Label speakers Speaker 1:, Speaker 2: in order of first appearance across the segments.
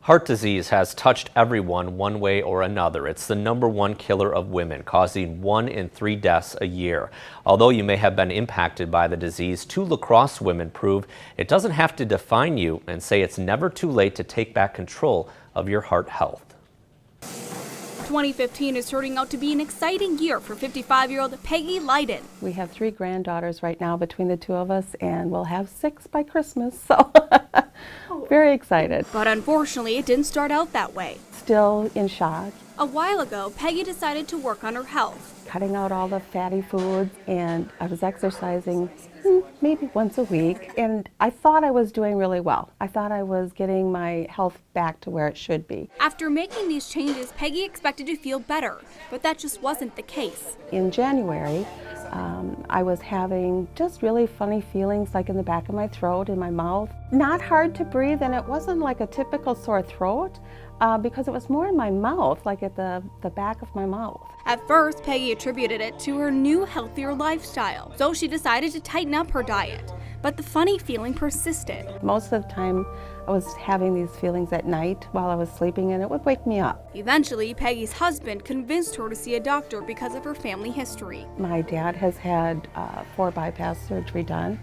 Speaker 1: Heart disease has touched everyone one way or another. It's the #1 killer of women, causing 1 in 3 deaths a year. Although you may have been impacted by the disease, 2 La Crosse women prove it doesn't have to define you and say it's never too late to take back control of your heart health.
Speaker 2: 2015 is turning out to be an exciting year for 55-year-old Peggy Lydon.
Speaker 3: We have 3 granddaughters right now between the 2 of us, and we'll have 6 by Christmas, so very excited.
Speaker 2: But unfortunately, it didn't start out that way.
Speaker 3: Still in shock.
Speaker 2: A while ago, Peggy decided to work on her health.
Speaker 3: Cutting out all the fatty foods, and I was exercising maybe once a week, and I thought I was doing really well. I thought I was getting my health back to where it should be.
Speaker 2: After making these changes, Peggy expected to feel better, but that just wasn't the case.
Speaker 3: In January, I was having just really funny feelings, like in the back of my throat, in my mouth. Not hard to breathe, and it wasn't like a typical sore throat, because it was more in my mouth, like at the back of my mouth.
Speaker 2: At first, Peggy attributed it to her new, healthier lifestyle, so she decided to tighten up her diet. But the funny feeling persisted.
Speaker 3: Most of the time, I was having these feelings at night while I was sleeping, and it would wake me up.
Speaker 2: Eventually, Peggy's husband convinced her to see a doctor because of her family history.
Speaker 3: My dad has had 4 bypass surgery done,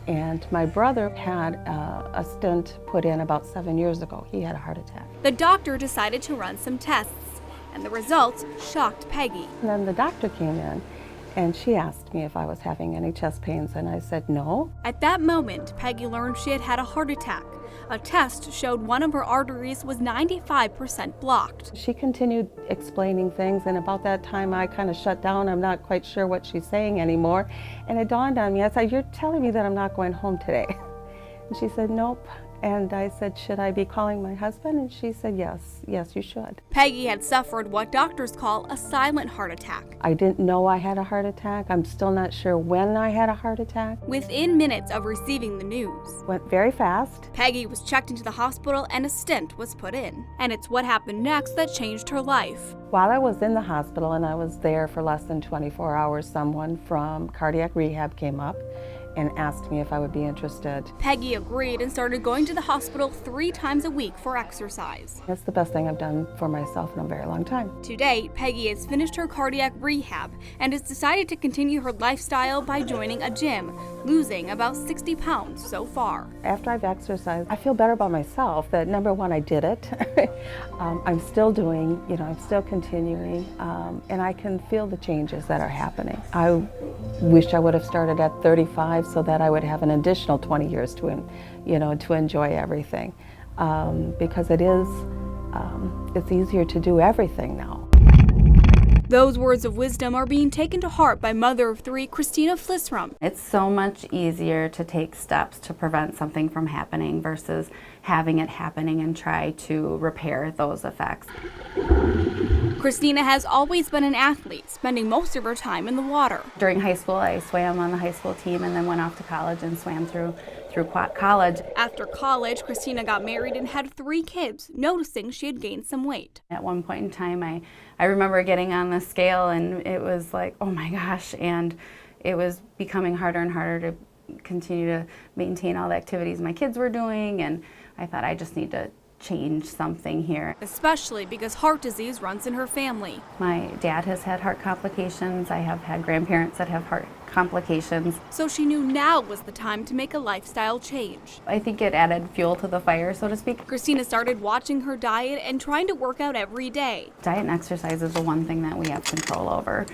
Speaker 3: and my brother had a stent put in about 7 years ago. He had a heart attack.
Speaker 2: The doctor decided to run some tests, and the results shocked Peggy.
Speaker 3: And then the doctor came in, and she asked me if I was having any chest pains, and I said no.
Speaker 2: At that moment, Peggy learned she had a heart attack. A test showed one of her arteries was 95% blocked.
Speaker 3: She continued explaining things, and about that time I kind of shut down. I'm not quite sure what she's saying anymore. And it dawned on me, I said, "You're telling me that I'm not going home today?" And she said, "Nope." And I said, "Should I be calling my husband?" And she said, yes, you should.
Speaker 2: Peggy had suffered what doctors call a silent heart attack.
Speaker 3: I didn't know I had a heart attack. I'm still not sure when I had a heart attack.
Speaker 2: Within minutes of receiving the news,
Speaker 3: went very fast.
Speaker 2: Peggy was checked into the hospital and a stent was put in. And it's what happened next that changed her life.
Speaker 3: While I was in the hospital, and I was there for less than 24 hours, someone from cardiac rehab came up and asked me if I would be interested.
Speaker 2: Peggy agreed and started going to the hospital 3 times a week for exercise.
Speaker 3: It's the best thing I've done for myself in a very long time.
Speaker 2: To date, Peggy has finished her cardiac rehab and has decided to continue her lifestyle by joining a gym, losing about 60 pounds so far.
Speaker 3: After I've exercised, I feel better about myself that #1, I did it. I'm still doing, I'm still continuing, and I can feel the changes that are happening. I wish I would have started at 35 so that I would have an additional 20 years to enjoy everything, because it's easier to do everything now.
Speaker 2: Those words of wisdom are being taken to heart by mother of 3, Christina Flissrum.
Speaker 4: It's so much easier to take steps to prevent something from happening versus having it happening and try to repair those effects.
Speaker 2: Christina has always been an athlete, spending most of her time in the water.
Speaker 4: During high school, I swam on the high school team and then went off to college and swam through college.
Speaker 2: After college, Christina got married and had 3 kids, noticing she had gained some weight.
Speaker 4: At one point in time, I remember getting on the scale and it was like, oh my gosh, and it was becoming harder and harder to continue to maintain all the activities my kids were doing, and I thought I just need to change something here.
Speaker 2: Especially because heart disease runs in her family.
Speaker 4: My dad has had heart complications. I have had grandparents that have heart complications.
Speaker 2: So she knew now was the time to make a lifestyle change.
Speaker 4: I think it added fuel to the fire, so to speak.
Speaker 2: Christina started watching her diet and trying to work out every day.
Speaker 4: Diet and exercise is the one thing that we have control over.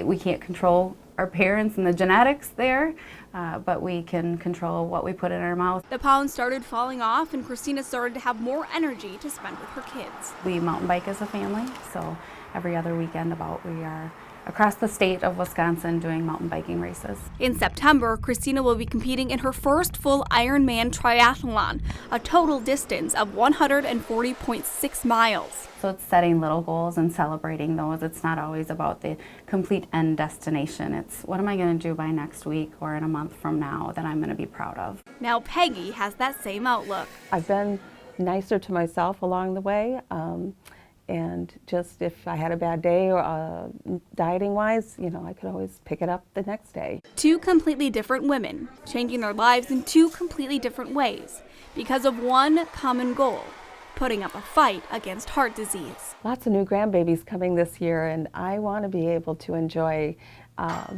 Speaker 4: We can't control our parents and the genetics there, but we can control what we put in our mouth.
Speaker 2: The pounds started falling off and Christina started to have more energy to spend with her kids.
Speaker 4: We mountain bike as a family, so every other weekend we are across the state of Wisconsin doing mountain biking races.
Speaker 2: In September, Christina will be competing in her first full Ironman triathlon, a total distance of 140.6 miles.
Speaker 4: So it's setting little goals and celebrating those. It's not always about the complete end destination. It's what am I going to do by next week or in a month from now that I'm going to be proud of.
Speaker 2: Now Peggy has that same outlook.
Speaker 3: I've been nicer to myself along the way. And just if I had a bad day or dieting-wise, I could always pick it up the next day.
Speaker 2: 2 completely different women, changing their lives in 2 completely different ways because of one common goal, putting up a fight against heart disease.
Speaker 3: Lots of new grandbabies coming this year, and I want to be able to enjoy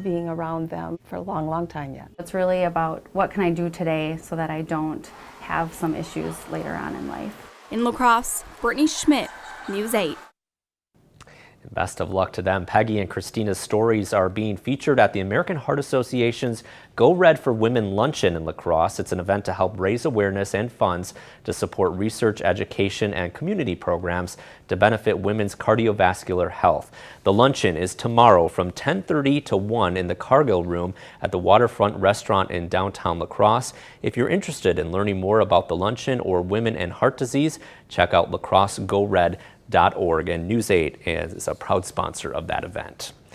Speaker 3: being around them for a long, long time yet.
Speaker 4: It's really about what can I do today so that I don't have some issues later on in life.
Speaker 2: In La Crosse, Brittany Schmidt, News 8.
Speaker 1: Best of luck to them. Peggy and Christina's stories are being featured at the American Heart Association's Go Red for Women luncheon in La Crosse. It's an event to help raise awareness and funds to support research, education, and community programs to benefit women's cardiovascular health. The luncheon is tomorrow from 10:30 to 1 in the Cargill Room at the Waterfront Restaurant in downtown La Crosse. If you're interested in learning more about the luncheon or women and heart disease, check out lacrossegored.org, and News 8 is a proud sponsor of that event.